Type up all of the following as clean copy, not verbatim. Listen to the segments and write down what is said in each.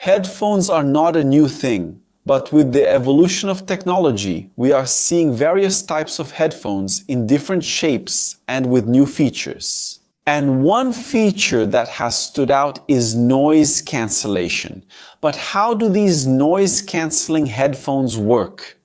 Headphones are not a new thing, but with the evolution of technology, we are seeing various types of headphones in different shapes and with new features. And one feature that has stood out is noise cancellation. But how do these noise-canceling headphones work?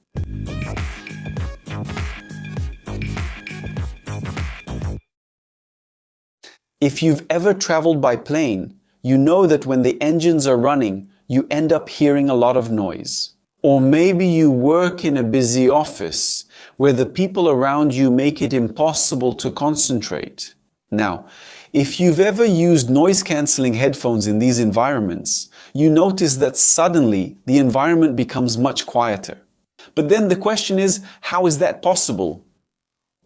If you've ever traveled by plane, you know that when the engines are running, you end up hearing a lot of noise. Or maybe you work in a busy office where the people around you make it impossible to concentrate. Now, if you've ever used noise-canceling headphones in these environments, you notice that suddenly the environment becomes much quieter. But then the question is, how is that possible?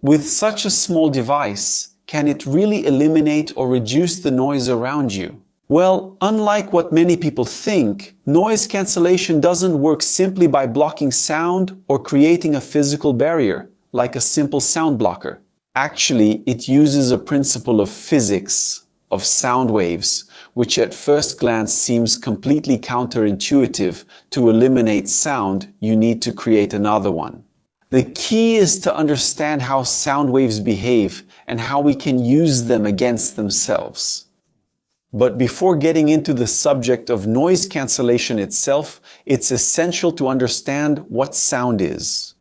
With such a small device, can it really eliminate or reduce the noise around you? Well, unlike what many people think, noise cancellation doesn't work simply by blocking sound or creating a physical barrier, like a simple sound blocker. Actually, it uses a principle of physics, of sound waves, which at first glance seems completely counterintuitive. To eliminate sound, you need to create another one. The key is to understand how sound waves behave and how we can use them against themselves. But before getting into the subject of noise cancellation itself, it's essential to understand what sound is.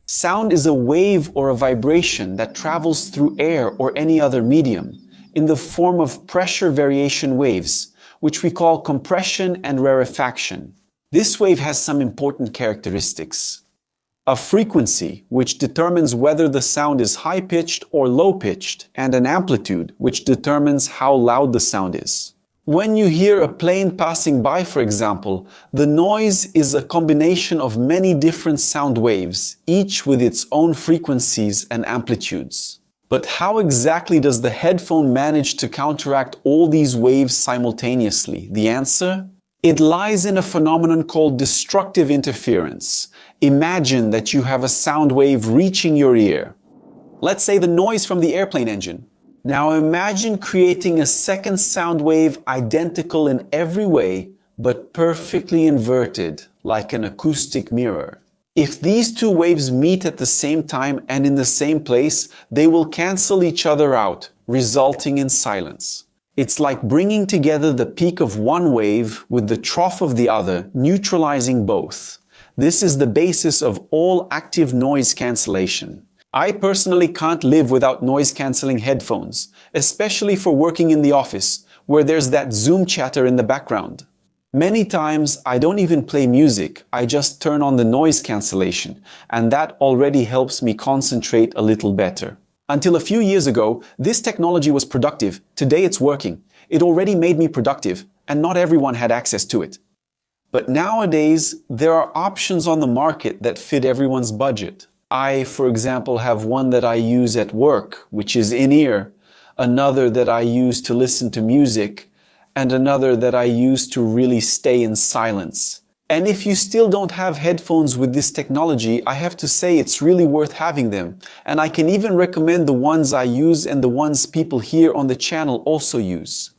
Sound is a wave or a vibration that travels through air or any other medium in the form of pressure variation waves, which we call compression and rarefaction. This wave has some important characteristics. A frequency, which determines whether the sound is high-pitched or low-pitched, and an amplitude, which determines how loud the sound is. When you hear a plane passing by, for example, the noise is a combination of many different sound waves, each with its own frequencies and amplitudes. But how exactly does the headphone manage to counteract all these waves simultaneously? The answer? It lies in a phenomenon called destructive interference. Imagine that you have a sound wave reaching your ear. Let's say the noise from the airplane engine. Now imagine creating a second sound wave identical in every way, but perfectly inverted, like an acoustic mirror. If these two waves meet at the same time and in the same place, they will cancel each other out, resulting in silence. It's like bringing together the peak of one wave with the trough of the other, neutralizing both. This is the basis of all active noise cancellation. I personally can't live without noise-canceling headphones, especially for working in the office, where there's that Zoom chatter in the background. Many times, I don't even play music, I just turn on the noise cancellation, and that already helps me concentrate a little better. Until a few years ago, this technology was productive. Today it's working. It already made me productive, and not everyone had access to it. But nowadays, there are options on the market that fit everyone's budget. I, for example, have one that I use at work, which is in-ear, another that I use to listen to music, and another that I use to really stay in silence. And if you still don't have headphones with this technology, I have to say it's really worth having them. And I can even recommend the ones I use and the ones people here on the channel also use.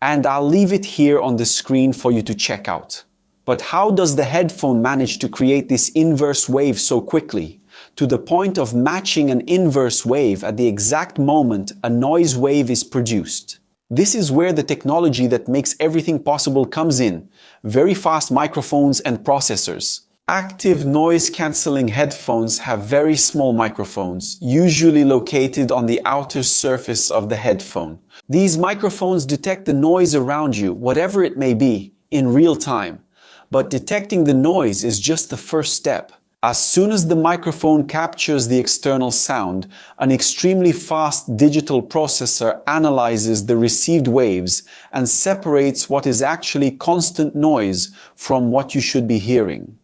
And I'll leave it here on the screen for you to check out. But how does the headphone manage to create this inverse wave so quickly? To the point of matching an inverse wave at the exact moment a noise wave is produced. This is where the technology that makes everything possible comes in. Very fast microphones and processors. Active noise-canceling headphones have very small microphones, usually located on the outer surface of the headphone. These microphones detect the noise around you, whatever it may be, in real time. But detecting the noise is just the first step. As soon as the microphone captures the external sound, an extremely fast digital processor analyzes the received waves and separates what is actually constant noise from what you should be hearing.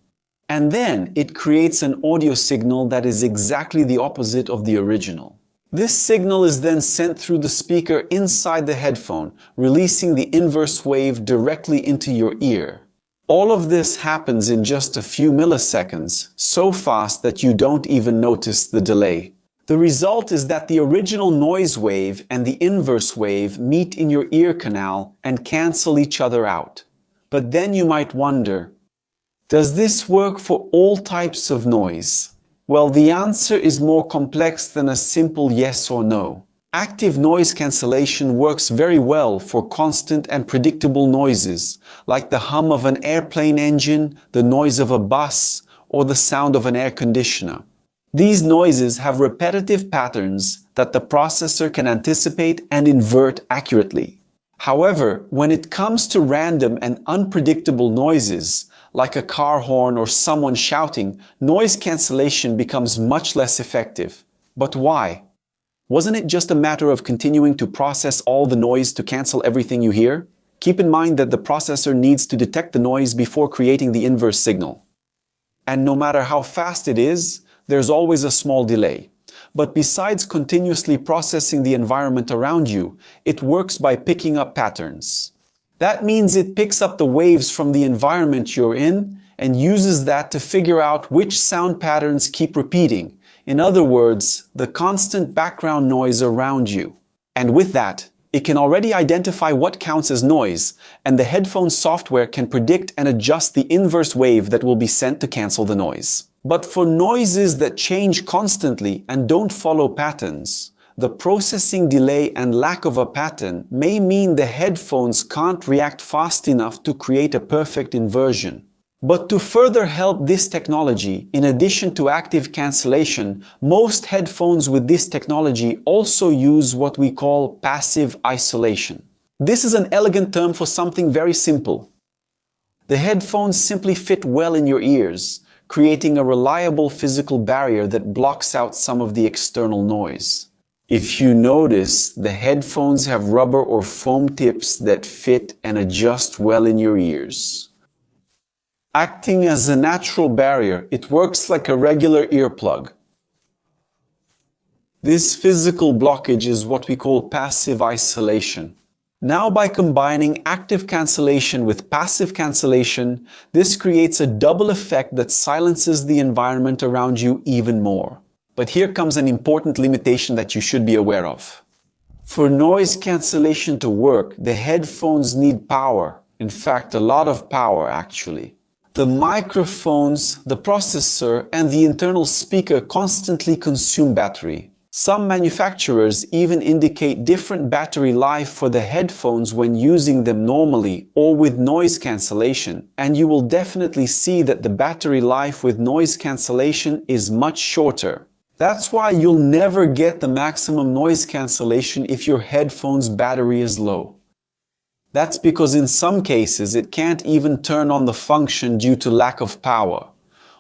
And then it creates an audio signal that is exactly the opposite of the original. This signal is then sent through the speaker inside the headphone, releasing the inverse wave directly into your ear. All of this happens in just a few milliseconds, so fast that you don't even notice the delay. The result is that the original noise wave and the inverse wave meet in your ear canal and cancel each other out. But then you might wonder, does this work for all types of noise? Well, the answer is more complex than a simple yes or no. Active noise cancellation works very well for constant and predictable noises, like the hum of an airplane engine, the noise of a bus, or the sound of an air conditioner. These noises have repetitive patterns that the processor can anticipate and invert accurately. However, when it comes to random and unpredictable noises, like a car horn or someone shouting, noise cancellation becomes much less effective. But why? Wasn't it just a matter of continuing to process all the noise to cancel everything you hear? Keep in mind that the processor needs to detect the noise before creating the inverse signal. And no matter how fast it is, there's always a small delay. But besides continuously processing the environment around you, it works by picking up patterns. That means it picks up the waves from the environment you're in and uses that to figure out which sound patterns keep repeating. In other words, the constant background noise around you. And with that, it can already identify what counts as noise, and the headphone software can predict and adjust the inverse wave that will be sent to cancel the noise. But for noises that change constantly and don't follow patterns, the processing delay and lack of a pattern may mean the headphones can't react fast enough to create a perfect inversion. But to further help this technology, in addition to active cancellation, most headphones with this technology also use what we call passive isolation. This is an elegant term for something very simple. The headphones simply fit well in your ears, creating a reliable physical barrier that blocks out some of the external noise. If you notice, the headphones have rubber or foam tips that fit and adjust well in your ears. Acting as a natural barrier, it works like a regular earplug. This physical blockage is what we call passive isolation. Now, by combining active cancellation with passive cancellation, this creates a double effect that silences the environment around you even more. But here comes an important limitation that you should be aware of. For noise cancellation to work, the headphones need power. In fact, a lot of power actually. The microphones, the processor, and the internal speaker constantly consume battery. Some manufacturers even indicate different battery life for the headphones when using them normally or with noise cancellation, and you will definitely see that the battery life with noise cancellation is much shorter. That's why you'll never get the maximum noise cancellation if your headphone's battery is low. That's because in some cases it can't even turn on the function due to lack of power.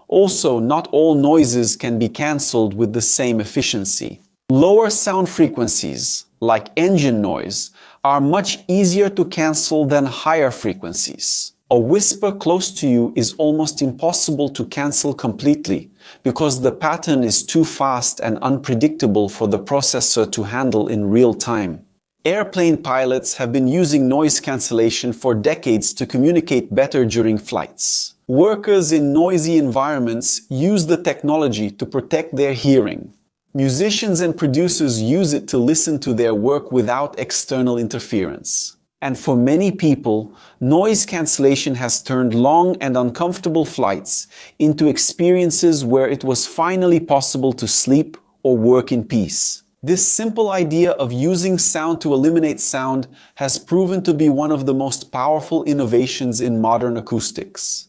Also, not all noises can be cancelled with the same efficiency. Lower sound frequencies, like engine noise, are much easier to cancel than higher frequencies. A whisper close to you is almost impossible to cancel completely because the pattern is too fast and unpredictable for the processor to handle in real time. Airplane pilots have been using noise cancellation for decades to communicate better during flights. Workers in noisy environments use the technology to protect their hearing. Musicians and producers use it to listen to their work without external interference. And for many people, noise cancellation has turned long and uncomfortable flights into experiences where it was finally possible to sleep or work in peace. This simple idea of using sound to eliminate sound has proven to be one of the most powerful innovations in modern acoustics.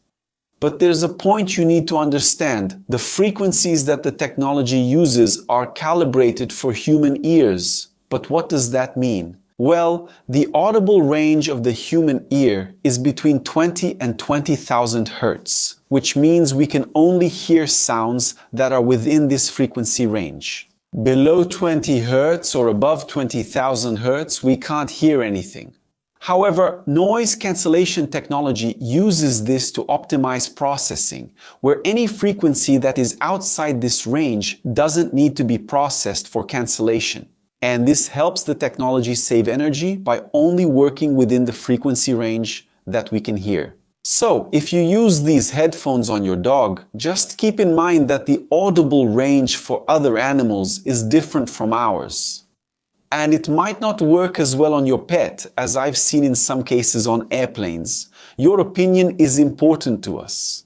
But there's a point you need to understand. The frequencies that the technology uses are calibrated for human ears. But what does that mean? Well, the audible range of the human ear is between 20 and 20,000 hertz, which means we can only hear sounds that are within this frequency range. Below 20 Hz or above 20,000 Hz, we can't hear anything. However, noise cancellation technology uses this to optimize processing, where any frequency that is outside this range doesn't need to be processed for cancellation. And this helps the technology save energy by only working within the frequency range that we can hear. So, if you use these headphones on your dog, just keep in mind that the audible range for other animals is different from ours. And it might not work as well on your pet, as I've seen in some cases on airplanes. Your opinion is important to us.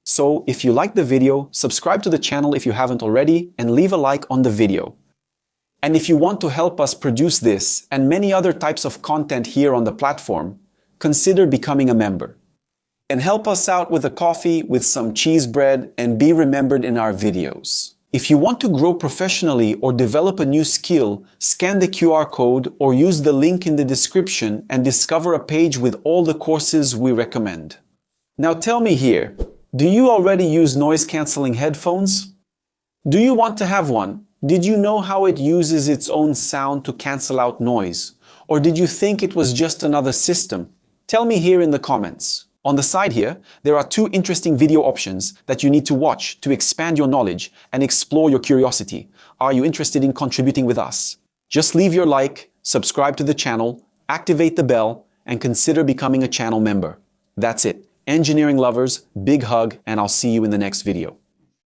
So if you like the video, subscribe to the channel if you haven't already, and leave a like on the video. And if you want to help us produce this and many other types of content here on the platform, consider becoming a member. And help us out with a coffee, with some cheese bread, and be remembered in our videos. If you want to grow professionally or develop a new skill, scan the QR code or use the link in the description and discover a page with all the courses we recommend. Now tell me here, do you already use noise-canceling headphones? Do you want to have one? Did you know how it uses its own sound to cancel out noise? Or did you think it was just another system? Tell me here in the comments. On the side here, there are 2 interesting video options that you need to watch to expand your knowledge and explore your curiosity. Are you interested in contributing with us? Just leave your like, subscribe to the channel, activate the bell, and consider becoming a channel member. That's it. Engineering lovers, big hug, and I'll see you in the next video.